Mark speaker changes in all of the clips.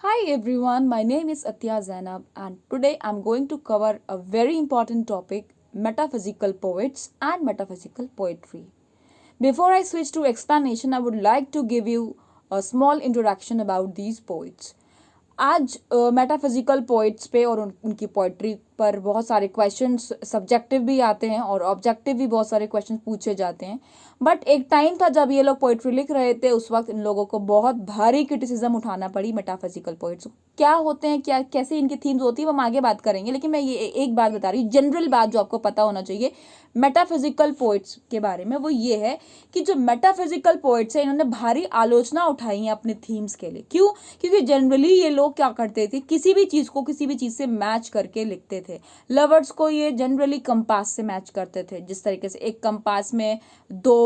Speaker 1: Hi everyone, my name is Atya Zainab and today I'm going to cover a very important topic, metaphysical poets and metaphysical poetry. Before I switch to explanation, I would like to give you a small introduction about these poets. आज metaphysical poets पे और उनकी poetry पर बहुत सारे questions subjective भी आते हैं और ऑब्जेक्टिव भी बहुत सारे क्वेश्चंस पूछे जाते हैं। बट एक टाइम था जब ये लोग पोइट्री लिख रहे थे, उस वक्त इन लोगों को बहुत भारी क्रिटिसिज्म उठाना पड़ी मेटाफिजिकल पोइट्स। क्या होते हैं, क्या कैसे इनकी थीम्स होती है, वो हम आगे बात करेंगे, लेकिन मैं ये एक बात बता रही हूँ, जनरल बात जो आपको पता होना चाहिए मेटाफिजिकल पोइट्स के बारे में, वो ये है कि जो मेटाफिजिकल पोइट्स है इन्होंने भारी आलोचना उठाई है अपने थीम्स के लिए। क्यों? क्योंकि जनरली ये लोग क्या करते थे, किसी भी चीज़ को किसी भी चीज़ से मैच करके लिखते थे। लवर्स को ये जनरली कंपास से मैच करते थे, जिस तरीके से एक कंपास में दो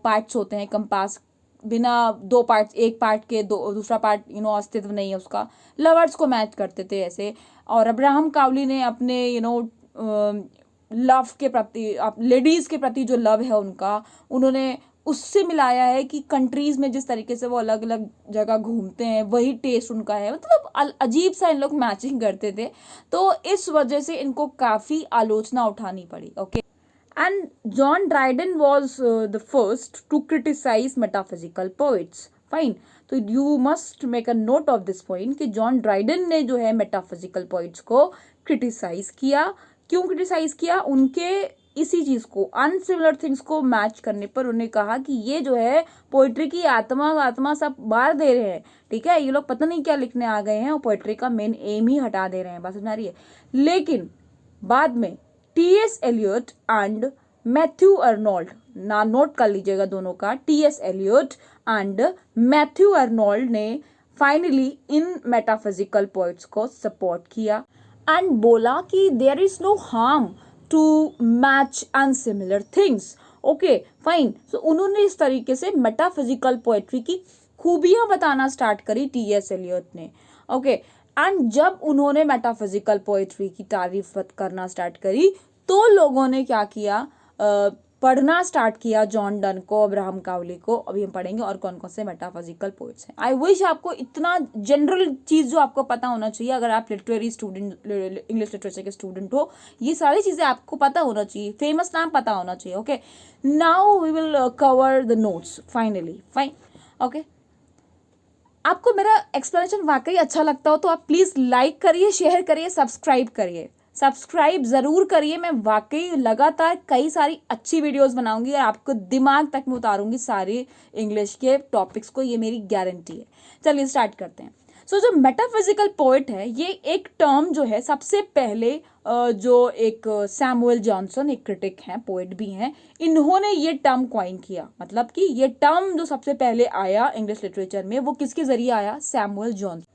Speaker 1: पार्ट्स होते हैं। कंपास बिना दो पार्ट्स, एक पार्ट के दो दूसरा पार्ट अस्तित्व नहीं है उसका, लवर्स को मैच करते थे ऐसे। और अब्राहम कावली ने अपने लव के प्रति, लेडीज के प्रति जो लव है उनका, उन्होंने उससे मिलाया है कि कंट्रीज में जिस तरीके से वो अलग अलग जगह घूमते हैं वही टेस्ट उनका है। मतलब अजीब सा इन लोग मैचिंग करते थे, तो इस वजह से इनको काफ़ी आलोचना उठानी पड़ी। Okay, and John Dryden was the first to criticise metaphysical poets. Fine, तो you must make a note of this point कि जॉन ड्राइडन ने जो है मेटाफिजिकल पोइट्स को क्रिटिसाइज किया। क्यों क्रिटिसाइज किया? उनके इसी चीज को, अनसिमिलर थिंग्स को मैच करने पर उन्होंने कहा कि ये जो है पोइट्री की आत्मा सब बाहर दे रहे हैं। ठीक है, ये लोग पता नहीं क्या लिखने आ गए हैं और पोइट्री का मेन एम ही हटा दे रहे हैं, बात समझ रही है। लेकिन बाद में T S. Eliot and Matthew Arnold, ना नोट कर लीजिएगा दोनों का, T S. Eliot and Matthew Arnold ने फाइनली इन मेटाफिजिकल पोइट्स को सपोर्ट किया एंड बोला कि there is no harm to match unsimilar things. Okay fine, so उन्होंने इस तरीके से मेटाफिजिकल पोएट्री की खूबियां बताना स्टार्ट करी टी.एस. एलियट ने। ओके, एंड जब उन्होंने मेटाफिजिकल पोएट्री की तारीफ करना स्टार्ट करी तो लोगों ने क्या किया, पढ़ना स्टार्ट किया जॉन डन को, अब्राहम कावली को। अभी हम पढ़ेंगे और कौन कौन से मेटाफिजिकल पोइट्स हैं। आई विश आपको इतना जनरल चीज़ जो आपको पता होना चाहिए, अगर आप लिटरेरी स्टूडेंट, इंग्लिश लिटरेचर के स्टूडेंट हो, ये सारी चीज़ें आपको पता होना चाहिए, फेमस नाम पता होना चाहिए। Okay, now we will cover the notes finally. Fine, okay, आपको मेरा एक्सप्लेनेशन वाकई अच्छा लगता हो तो आप प्लीज़ लाइक करिए, शेयर करिए, सब्सक्राइब करिए। सब्सक्राइब ज़रूर करिए, मैं वाकई लगातार कई सारी अच्छी वीडियोस बनाऊंगी और आपको दिमाग तक में उतारूंगी सारे इंग्लिश के टॉपिक्स को, ये मेरी गारंटी है। चलिए स्टार्ट करते हैं। सो जो मेटाफिजिकल पोएट है, ये एक टर्म जो है सबसे पहले जो एक सैमुअल जॉनसन, एक क्रिटिक हैं, पोएट भी हैं, इन्होंने ये टर्म क्वाइन किया। मतलब कि ये टर्म जो सबसे पहले आया इंग्लिश लिटरेचर में, वो किसके जरिए आया? Samuel Johnson.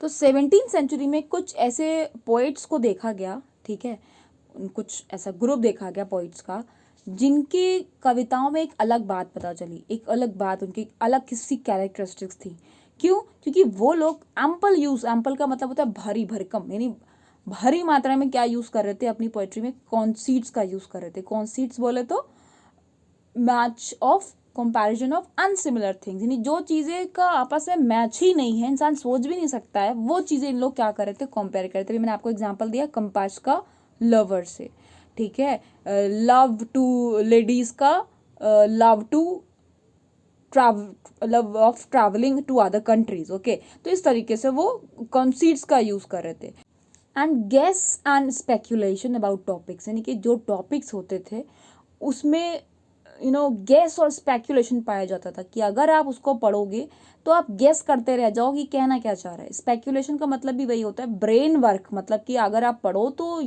Speaker 1: तो 17वीं सेंचुरी में कुछ ऐसे पोइट्स को देखा गया, ठीक है, कुछ ऐसा ग्रुप देखा गया पोइट्स का, जिनकी कविताओं में एक अलग बात पता चली, एक अलग बात, उनकी अलग किसी कैरेक्टरिस्टिक्स थी। क्यों? क्योंकि वो लोग एम्पल यूज, एम्पल का मतलब होता है भारी भरकम, यानी भारी मात्रा में क्या यूज कर रहे थे अपनी पोइट्री में? कॉन्सीट्स का यूज कर रहे थे। कॉन्सीट्स बोले तो match of comparison of unsimilar things, यानी जो चीज़ें का आपस में मैच ही नहीं है, इंसान सोच भी नहीं सकता है, वो चीज़ें इन लोग क्या कर रहे थे? कंपेयर करते थे। मैंने आपको एग्जांपल दिया कंपास का लवर से, ठीक है, लव टू लेडीज का love to love of travelling to other countries. Okay, तो इस तरीके से वो कॉन्सीट्स का यूज कर रहे थे। And guess and speculation about topics, यानी कि जो टॉपिक्स होते थे उसमें गेस और स्पेक्यूलेशन पाया जाता था कि अगर आप उसको पढ़ोगे तो आप गेस करते रह जाओ कि कहना क्या चाह रहा है। स्पेक्यूलेशन का मतलब भी वही होता है, ब्रेन वर्क, मतलब कि अगर आप पढ़ो तो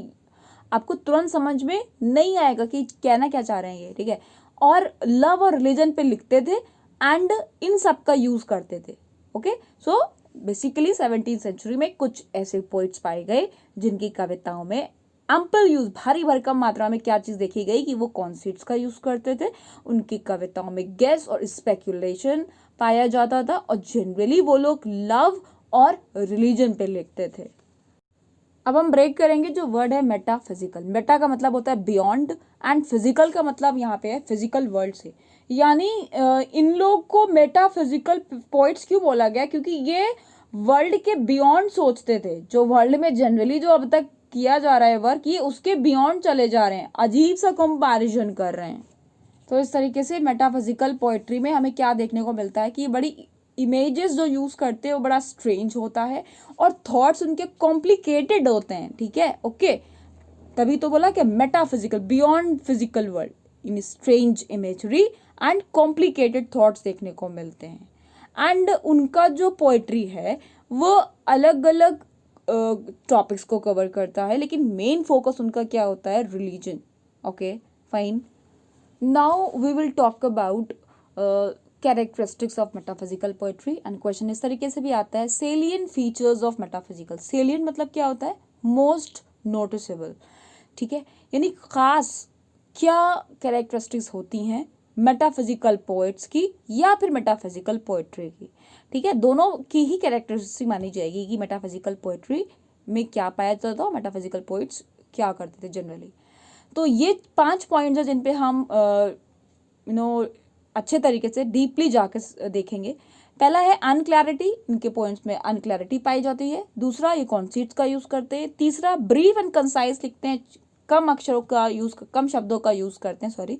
Speaker 1: आपको तुरंत समझ में नहीं आएगा कि कहना क्या चाह रहे हैं ये, ठीक है। और लव और रिलीजन पे लिखते थे एंड इन सब का यूज करते थे। ओके, सो बेसिकली 17वीं सेंचुरी में कुछ ऐसे पोइट्स पाए गए जिनकी कविताओं में एम्पल यूज, भारी भरकम मात्रा में क्या चीज देखी गई कि वो कॉन्सीट्स का यूज करते थे। उनकी कविताओं में गेस और स्पेक्यूलेशन पाया जाता था और जनरली वो लोग लव और रिलीजन पे लिखते थे। अब हम ब्रेक करेंगे जो वर्ड है मेटाफिजिकल। मेटा का मतलब होता है बियॉन्ड एंड फिजिकल का मतलब यहाँ पे है फिजिकल वर्ल्ड से। यानी इन लोग को मेटाफिजिकल पोइट्स क्यों बोला गया? क्योंकि ये वर्ल्ड के बियॉन्ड सोचते थे, जो वर्ल्ड में जनरली जो अब तक किया जा रहा है वर्क, ये उसके बियॉन्ड चले जा रहे हैं, अजीब सा कंपैरिजन कर रहे हैं। तो इस तरीके से मेटाफिजिकल पोएट्री में हमें क्या देखने को मिलता है कि बड़ी इमेजेस जो यूज़ करते हैं वो बड़ा स्ट्रेंज होता है और थॉट्स उनके कॉम्प्लिकेटेड होते हैं, ठीक है, ओके। तभी तो बोला कि metaphysical, beyond physical world, in strange imagery and complicated thoughts देखने को मिलते हैं। एंड उनका जो पोएट्री है वो अलग अलग टॉपिक्स को कवर करता है, लेकिन मेन फोकस उनका क्या होता है, religion, okay fine. Now we will talk about characteristics of metaphysical poetry and question इस तरीके से भी आता है, salient features of metaphysical. Salient मतलब क्या होता है, मोस्ट नोटिसेबल, ठीक है, यानी खास क्या कैरेक्टरिस्टिक्स होती हैं मेटाफिजिकल पोएट्स की या फिर मेटाफिजिकल पोएट्री की, ठीक है, दोनों की ही कैरेक्टरिस्टिक मानी जाएगी कि मेटाफिजिकल पोएट्री में क्या पाया जाता था, मेटाफिजिकल पोएट्स क्या करते थे जनरली। तो ये 5 पॉइंट्स हैं जिन पे हम अच्छे तरीके से डीपली जाकर देखेंगे। पहला है अनक्लैरिटी, इनके पॉइंट्स में अनक्लैरिटी पाई जाती है। दूसरा, ये कॉन्सेप्ट्स का यूज़ करते हैं। तीसरा, ब्रीफ एंड कंसाइज लिखते हैं, कम अक्षरों का यूज़, कम शब्दों का यूज़ करते हैं, सॉरी।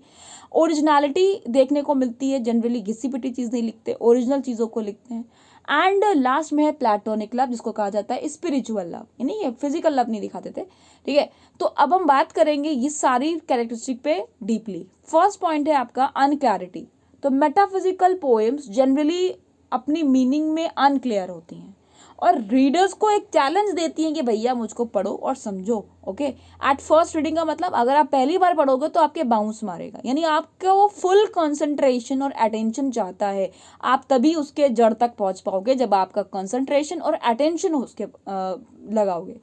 Speaker 1: ओरिजिनलिटी देखने को मिलती है, जनरली घिसी पिटी चीज़ नहीं लिखते, ओरिजिनल चीज़ों को लिखते हैं। एंड लास्ट में है प्लेटोनिक लव, जिसको कहा जाता है स्पिरिचुअल लव, यानी ये फिजिकल लव नहीं दिखाते थे, ठीक है। तो अब हम बात करेंगे ये सारी कैरेक्टरिस्टिक पे डीपली। फर्स्ट पॉइंट है आपका अनक्लैरिटी। तो मेटाफिजिकल पोएम्स जनरली अपनी मीनिंग में अनक्लियर होती हैं और रीडर्स को एक चैलेंज देती हैं कि भैया मुझको पढ़ो और समझो, ओके। एट फर्स्ट रीडिंग का मतलब अगर आप पहली बार पढ़ोगे तो आपके बाउंस मारेगा, यानी आपका वो फुल कंसंट्रेशन और अटेंशन चाहता है, आप तभी उसके जड़ तक पहुंच पाओगे जब आपका कंसंट्रेशन और अटेंशन उसके लगाओगे।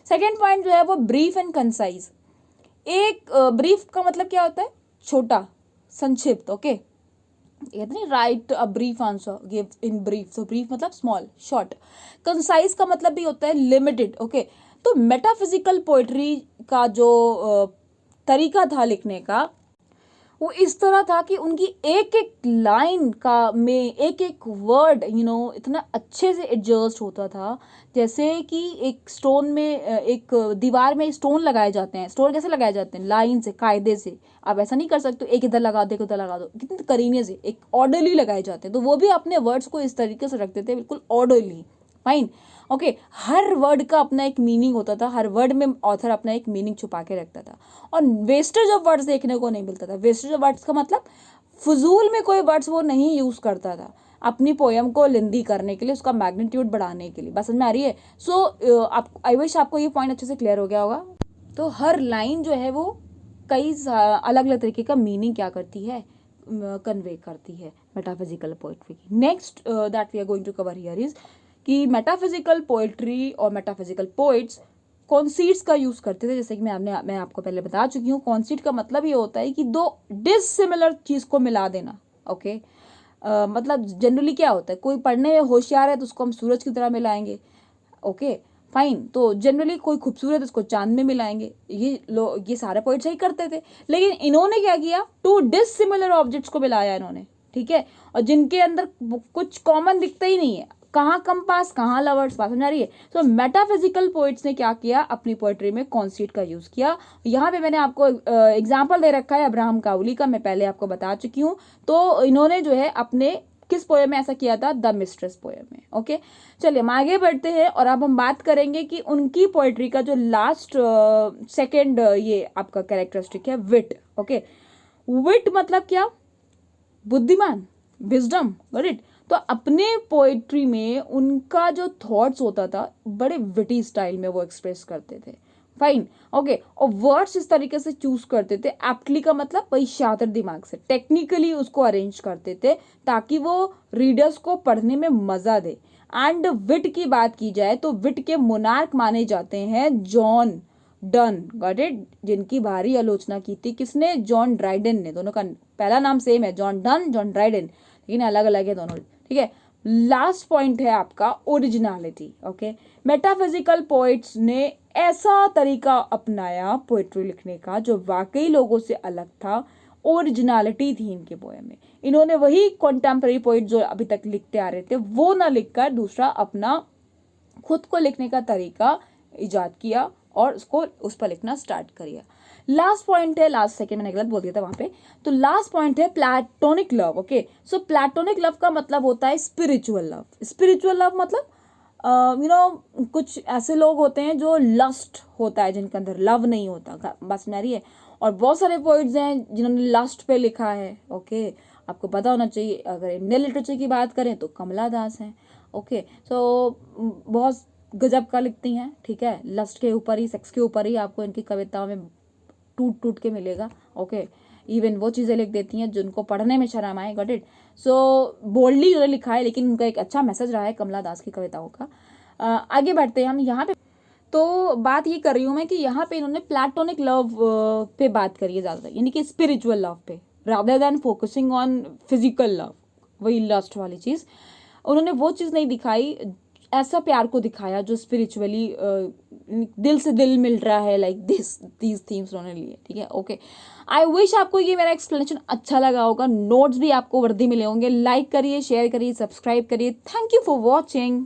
Speaker 1: सेकेंड पॉइंट जो है वो ब्रीफ एंड कंसाइज। एक ब्रीफ का मतलब क्या होता है, छोटा, संक्षिप्त, ओके। कहते नहीं right a brief answer, give in brief, तो ब्रीफ मतलब स्मॉल, शॉर्ट। कंसाइज का मतलब भी होता है लिमिटेड, ओके। तो मेटाफिजिकल पोएट्री का जो तरीका था लिखने का वो इस तरह था कि उनकी एक एक लाइन का में एक एक वर्ड इतना अच्छे से एडजस्ट होता था, जैसे कि एक स्टोन में एक दीवार में स्टोन लगाए जाते हैं। स्टोन कैसे लगाए जाते हैं, लाइन से, कायदे से। आप ऐसा नहीं कर सकते एक इधर लगा दो एक उधर लगा दो, कितने करीने से, एक ऑर्डरली लगाए जाते हैं। तो वो भी अपने वर्ड्स को इस तरीके से रखते थे, बिल्कुल ऑर्डरली, फाइन, ओके। हर वर्ड का अपना एक मीनिंग होता था, हर वर्ड में ऑथर अपना एक मीनिंग छुपा के रखता था और वेस्टेज ऑफ वर्ड्स देखने को नहीं मिलता था। वेस्टेज ऑफ वर्ड्स का मतलब फजूल में कोई वर्ड्स वो नहीं यूज़ करता था अपनी पोएम को लेंदी करने के लिए, उसका मैग्नीट्यूड बढ़ाने के लिए। बस समझ में आ रही है? सो आप, आई विश आपको ये पॉइंट अच्छे से क्लियर हो गया होगा। तो हर लाइन जो है वो कई अलग अलग तरीके का मीनिंग क्या करती है, कन्वे करती है मेटाफिजिकल पोएट्री की। Next that we are going to cover here is कि मेटाफिजिकल पोएट्री और मेटाफिजिकल पोइट्स कॉन्सीट्स का यूज़ करते थे। जैसे कि मैं आपको पहले बता चुकी हूँ, कॉन्सीट का मतलब ये होता है कि दो डिसिमिलर चीज़ को मिला देना, ओके। मतलब जनरली क्या होता है, कोई पढ़ने में होशियार है तो उसको हम सूरज की तरह मिलाएंगे, ओके फाइन। तो जनरली कोई खूबसूरत है उसको चांद में मिलाएंगे, ये सारे पोइट्स ही करते थे। लेकिन इन्होंने क्या किया, टू डिसिमिलर ऑब्जेक्ट्स को मिलाया इन्होंने, ठीक है, और जिनके अंदर कुछ कॉमन दिखता ही नहीं है, कहाँ कंपास कहाँ लवर्स, बात समझ आ रही है? तो मेटाफिजिकल पोइट्स ने क्या किया, अपनी पोएट्री में कॉन्सीट का यूज़ किया। यहाँ पे मैंने आपको एग्जाम्पल दे रखा है अब्राहम काउली का, मैं पहले आपको बता चुकी हूँ। तो इन्होंने जो है अपने किस पोएम में ऐसा किया था, द मिस्ट्रेस पोएम में, ओके। चलिए हम आगे बढ़ते हैं और अब हम बात करेंगे कि उनकी पोएट्री का जो लास्ट सेकेंड ये आपका कैरेक्टरिस्टिक है, विट, ओके। विट मतलब क्या, बुद्धिमान, विजडम, गॉट इट। तो अपने पोएट्री में उनका जो थॉट्स होता था बड़े विटी स्टाइल में वो एक्सप्रेस करते थे, फाइन, ओके। और वर्ड्स इस तरीके से चूज करते थे, एप्टली का मतलब वही शातिर दिमाग से, टेक्निकली उसको अरेंज करते थे ताकि वो रीडर्स को पढ़ने में मजा दे। एंड विट की बात की जाए तो विट के मोनार्क माने जाते हैं जॉन डन, गॉट इट, जिनकी भारी आलोचना की थी किसने, जॉन ड्राइडन ने। दोनों का पहला नाम सेम है, जॉन डन, जॉन ड्राइडन, लेकिन अलग अलग है दोनों, ठीक है। लास्ट पॉइंट है आपका ओरिजिनलिटी, ओके। मेटाफिजिकल पोइट्स ने ऐसा तरीका अपनाया पोएट्री लिखने का जो वाकई लोगों से अलग था, ओरिजिनलिटी थी इनके पोएम में। इन्होंने वही कॉन्टेम्पररी पोइट जो अभी तक लिखते आ रहे थे वो ना लिखकर दूसरा अपना खुद को लिखने का तरीका इजाद किया और उसको उस पर लिखना स्टार्ट करिए। लास्ट पॉइंट है, लास्ट सेकंड मैंने गलत बोल दिया था वहां पे, तो लास्ट पॉइंट है प्लेटोनिक लव। ओके, सो प्लेटोनिक लव का मतलब होता है स्पिरिचुअल लव। स्पिरिचुअल लव मतलब कुछ ऐसे लोग होते हैं जो लस्ट होता है, जिनके अंदर लव नहीं होता, बस मैरी है। और बहुत सारे पोइट्स हैं जिन्होंने लस्ट पे लिखा है। ओके, आपको पता होना चाहिए, अगर इंडियन लिटरेचर की बात करें तो कमला दास हैं। ओके, सो बहुत गजब का लिखती हैं, ठीक है, लस्ट के ऊपर ही, सेक्स के ऊपर ही आपको इनकी कविताओं में टूट टूट के मिलेगा। ओके, इवन वो चीज़ें लिख देती हैं जिनको पढ़ने में शर्म आए। Got it. सो बोल्डली उन्होंने लिखा है, लेकिन उनका एक अच्छा मैसेज रहा है कमला दास की कविताओं का। आगे बढ़ते हैं हम यहाँ पे। तो बात ये कर रही हूँ मैं कि यहाँ पे इन्होंने प्लेटोनिक लव पे बात करी है ज़्यादा, यानी कि स्पिरिचुअल लव पे, rather than focusing on physical love, वही लस्ट वाली चीज़। उन्होंने वो चीज़ नहीं दिखाई, ऐसा प्यार को दिखाया जो स्पिरिचुअली दिल से दिल मिल रहा है, लाइक दीज थीम्स उन्होंने लिए। ठीक है, ओके। आई विश आपको ये मेरा एक्सप्लेनेशन अच्छा लगा होगा। नोट्स भी आपको वर्दी मिले होंगे। लाइक करिए, शेयर करिए, सब्सक्राइब करिए। Thank you for watching.